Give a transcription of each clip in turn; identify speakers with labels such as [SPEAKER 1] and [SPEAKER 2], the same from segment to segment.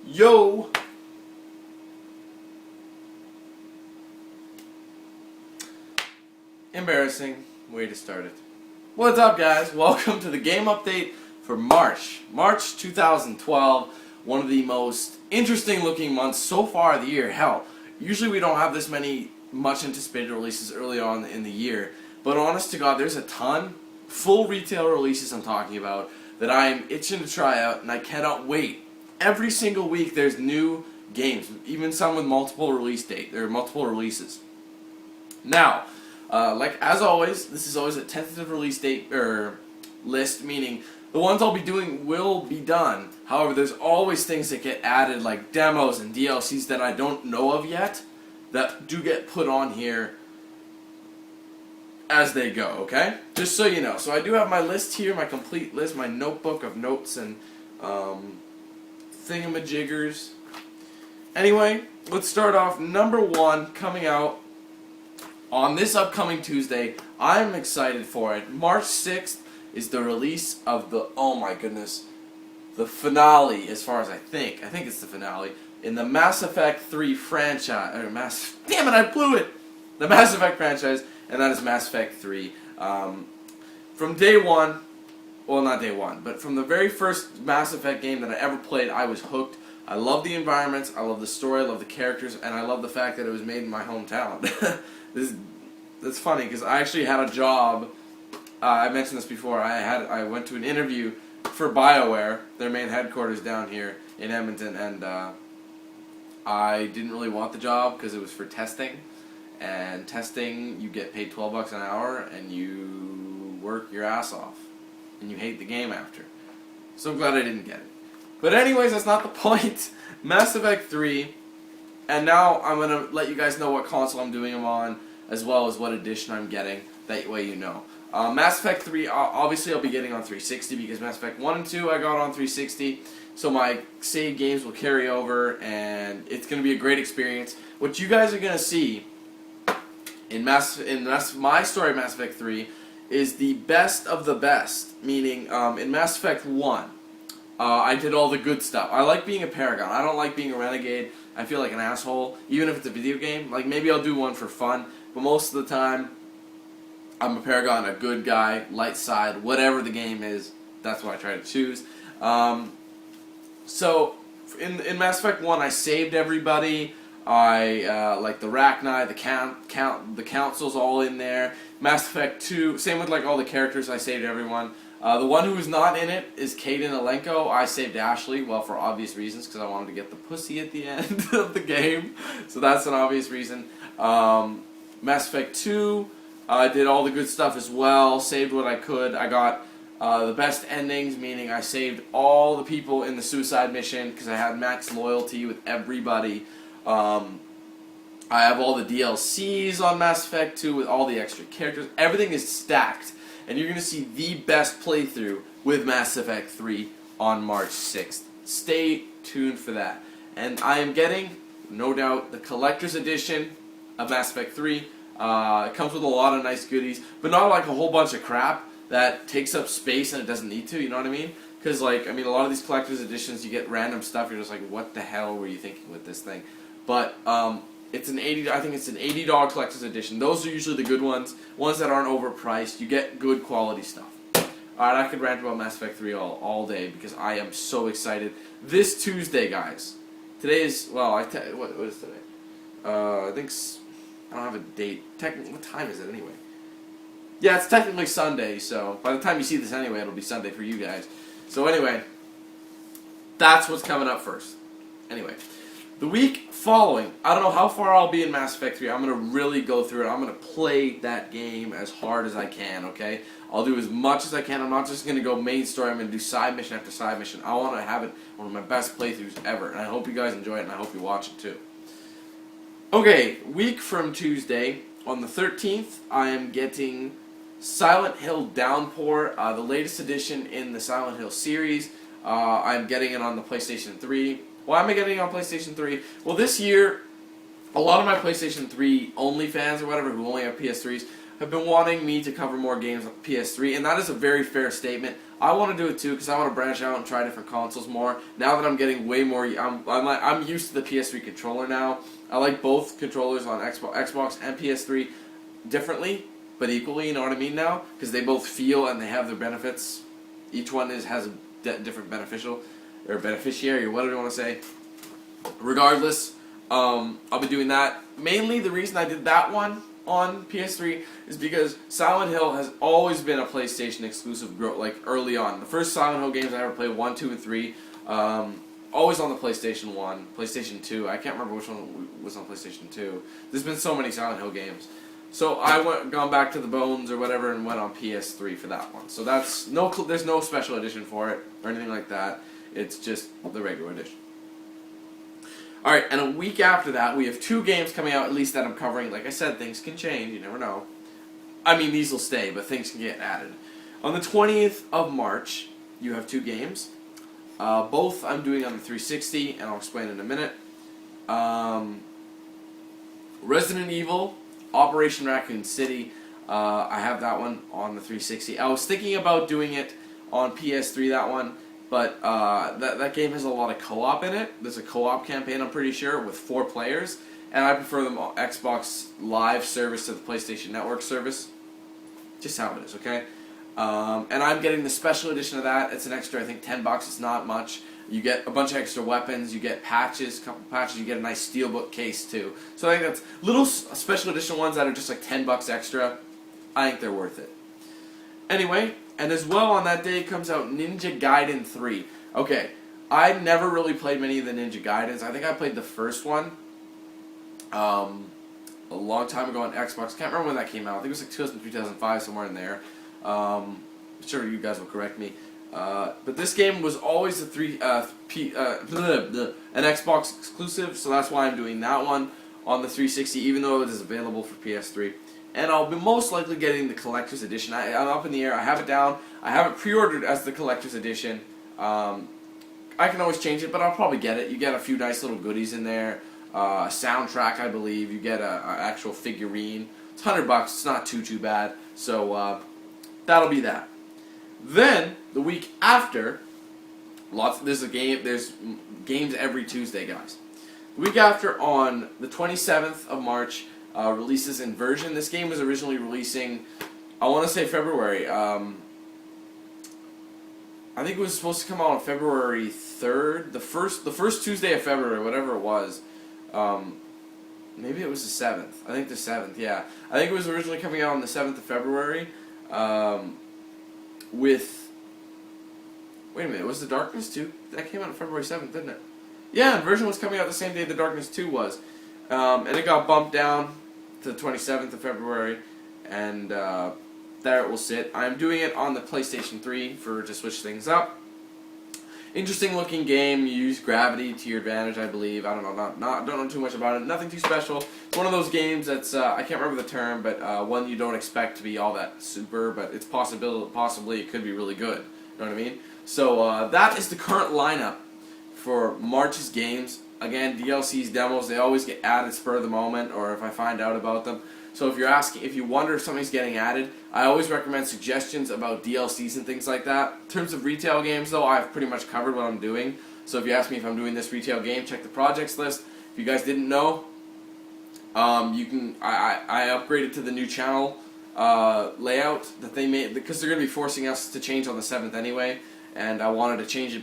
[SPEAKER 1] Yo! Embarrassing way to start it. What's up, guys? Welcome to the game update for March 2012. One of the most interesting looking months so far of the year. Hell, usually we don't have this many much anticipated releases early on in the year. But honest to God, there's a ton, full retail releases I'm talking about, that I'm itching to try out, and I cannot wait. Every single week there's new games, even some with multiple releases. Now, like as always, this is always a tentative release date list, meaning the ones I'll be doing will be done. However, there's always things that get added, like demos and DLCs that I don't know of yet, that do get put on here as they go, okay? Just so you know. So I do have my list here, my complete list, my notebook of notes and thingamajiggers. Anyway, let's start off. Number one, coming out on this upcoming Tuesday. I'm excited for it. March 6th is the release of the, oh my goodness, the finale, as far as I think it's the finale, in the Mass Effect 3 franchise, damn it, I blew it! The Mass Effect franchise, and that is Mass Effect 3. From day one, well, not day one, but from the very first Mass Effect game that I ever played, I was hooked. I love the environments, I love the story, I love the characters, and I love the fact that it was made in my hometown. That's funny, because I actually had a job, I mentioned this before, I went to an interview for BioWare, their main headquarters down here in Edmonton, and I didn't really want the job because it was for testing. And testing, you get paid $12 an hour, and you work your ass off. And you hate the game after. So I'm glad I didn't get it. But anyways, that's not the point. Mass Effect 3, and now I'm going to let you guys know what console I'm doing them on, as well as what edition I'm getting. That way you know. Mass Effect 3, obviously I'll be getting on 360, because Mass Effect 1 and 2 I got on 360. So my save games will carry over, and it's going to be a great experience. What you guys are going to see in my story of Mass Effect 3 is the best of the best, meaning in Mass Effect 1, I did all the good stuff. I like being a Paragon. I don't like being a Renegade. I feel like an asshole, even if it's a video game. Like, maybe I'll do one for fun, but most of the time, I'm a Paragon, a good guy, light side, whatever the game is, that's what I try to choose. So, in Mass Effect 1, I saved everybody. Like the Rachni, the Council's all in there. Mass Effect 2, same with like all the characters, I saved everyone. The one who's not in it is Gaiden Alenko. I saved Ashley, well, for obvious reasons, because I wanted to get the pussy at the end of the game. So that's an obvious reason. Mass Effect 2, I did all the good stuff as well, saved what I could. I got the best endings, meaning I saved all the people in the suicide mission, because I had max loyalty with everybody. I have all the DLCs on Mass Effect 2 with all the extra characters. Everything is stacked. And you're going to see the best playthrough with Mass Effect 3 on March 6th. Stay tuned for that. And I am getting, no doubt, the Collector's Edition of Mass Effect 3. It comes with a lot of nice goodies, but not like a whole bunch of crap that takes up space and it doesn't need to, you know what I mean? Because, like, I mean, a lot of these Collector's Editions, you get random stuff, you're just like, what the hell were you thinking with this thing? But it's I think it's an $80 collector's edition. Those are usually the good ones that aren't overpriced. You get good quality stuff. Alright, I could rant about Mass Effect 3 all day because I am so excited. This Tuesday, guys. Today is, well, what is today? I think, I don't have a date. What time is it anyway? Yeah, it's technically Sunday, so by the time you see this anyway, it'll be Sunday for you guys. So anyway, that's what's coming up first. Anyway. The week following, I don't know how far I'll be in Mass Effect 3. I'm going to really go through it. I'm going to play that game as hard as I can, okay? I'll do as much as I can. I'm not just going to go main story. I'm going to do side mission after side mission. I want to have it one of my best playthroughs ever, and I hope you guys enjoy it, and I hope you watch it too. Okay, week from Tuesday, on the 13th, I am getting Silent Hill Downpour, the latest edition in the Silent Hill series. I'm getting it on the PlayStation 3. Why am I getting it on PlayStation 3? Well, this year, a lot of my PlayStation 3 only fans or whatever who only have PS3s have been wanting me to cover more games on PS3, and that is a very fair statement. I want to do it too because I want to branch out and try different consoles more. Now that I'm getting way more, I'm used to the PS3 controller now. I like both controllers on Xbox and PS3 differently, but equally. You know what I mean now? Because they both feel and they have their benefits. Each one has a different beneficiary, or whatever you want to say. Regardless, I'll be doing that. Mainly, the reason I did that one on PS3 is because Silent Hill has always been a PlayStation exclusive, like early on. The first Silent Hill games I ever played, 1, 2, and 3, always on the PlayStation 1, PlayStation 2. I can't remember which one was on PlayStation 2. There's been so many Silent Hill games. So I gone back to the bones or whatever and went on PS3 for that one. So that's there's no special edition for it or anything like that. It's just the regular edition. Alright, and a week after that, we have 2 games coming out, at least that I'm covering. Like I said, things can change, you never know. I mean, these will stay, but things can get added. On the 20th of March, you have 2 games. Both I'm doing on the 360, and I'll explain in a minute. Resident Evil, Operation Raccoon City, I have that one on the 360. I was thinking about doing it on PS3, that one. But that game has a lot of co-op in it. There's a co-op campaign, I'm pretty sure, with 4 players. And I prefer the Xbox Live service to the PlayStation Network service. Just how it is, okay? And I'm getting the special edition of that. It's an extra, I think, $10. It's not much. You get a bunch of extra weapons. You get patches, a couple patches. You get a nice steelbook case, too. So I think that's little special edition ones that are just like $10 extra. I think they're worth it. Anyway, and as well on that day comes out Ninja Gaiden 3. Okay, I never really played many of the Ninja Gaidens. I think I played the first one a long time ago on Xbox. Can't remember when that came out. I think it was like 2003, 2005, somewhere in there. I'm sure you guys will correct me. But this game was always an Xbox exclusive, so that's why I'm doing that one on the 360, even though it is available for PS3. And I'll be most likely getting the collector's edition. I'm up in the air. I have it down. I have it pre-ordered as the collector's edition. I can always change it, but I'll probably get it. You get a few nice little goodies in there. A soundtrack, I believe. You get an actual figurine. It's $100. It's not too bad. So that'll be that. Then the week after, there's games every Tuesday, guys. The week after, on the 27th of March. Releases Inversion. This game was originally releasing, I want to say February. I think it was supposed to come out on February 3rd, the first Tuesday of February, whatever it was. Maybe it was the 7th. I think the 7th, yeah. I think it was originally coming out on the 7th of February. With, wait a minute, was The Darkness 2? That came out on February 7th, didn't it? Yeah, Inversion was coming out the same day The Darkness 2 was. And it got bumped down to the 27th of February, and there it will sit. I'm doing it on the PlayStation 3 to switch things up. Interesting looking game. You use gravity to your advantage, I believe. I don't know, don't know too much about it. Nothing too special. It's one of those games that's I can't remember the term, but one you don't expect to be all that super, but it's possibly it could be really good. You know what I mean? So that is the current lineup for March's games. Again, DLCs, demos, they always get added spur of the moment, or if I find out about them. So if you wonder if something's getting added, I always recommend suggestions about DLCs and things like that. In terms of retail games, though, I've pretty much covered what I'm doing. So if you ask me if I'm doing this retail game, check the projects list. If you guys didn't know, I upgraded to the new channel layout that they made, because they're going to be forcing us to change on the 7th anyway, and I wanted to change it,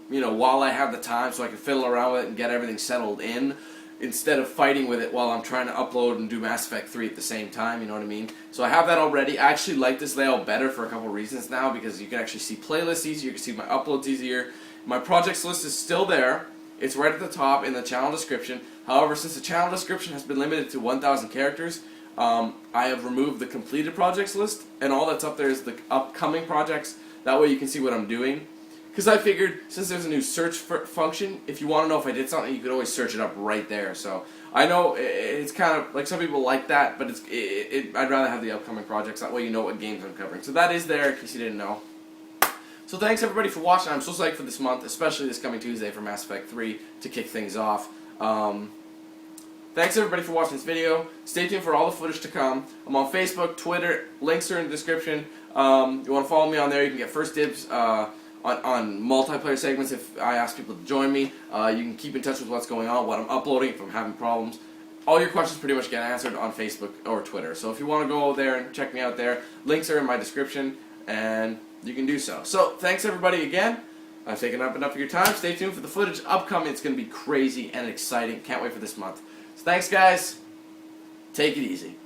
[SPEAKER 1] while I have the time, so I can fiddle around with it and get everything settled in, instead of fighting with it while I'm trying to upload and do Mass Effect 3 at the same time, you know what I mean? So I have that already. I actually like this layout better for a couple reasons now, because you can actually see playlists easier, you can see my uploads easier. My projects list is still there. It's right at the top in the channel description. However, since the channel description has been limited to 1,000 characters, I have removed the completed projects list, and all that's up there is the upcoming projects. That way you can see what I'm doing. Because I figured, since there's a new search function, if you want to know if I did something, you could always search it up right there. So I know it's kind of like some people like that, but I'd rather have the upcoming projects. That way you know what games I'm covering. So that is there, in case you didn't know. So thanks everybody for watching. I'm so psyched for this month, especially this coming Tuesday for Mass Effect 3 to kick things off. thanks everybody for watching this video. Stay tuned for all the footage to come. I'm on Facebook, Twitter, links are in the description. You want to follow me on there, you can get first dibs on multiplayer segments if I ask people to join me. You can keep in touch with what's going on, what I'm uploading, if I'm having problems. All your questions pretty much get answered on Facebook or Twitter. So if you want to go there and check me out there, links are in my description, and you can do so. So thanks everybody again. I've taken up enough of your time. Stay tuned for the footage upcoming. It's going to be crazy and exciting. Can't wait for this month. So thanks guys. Take it easy.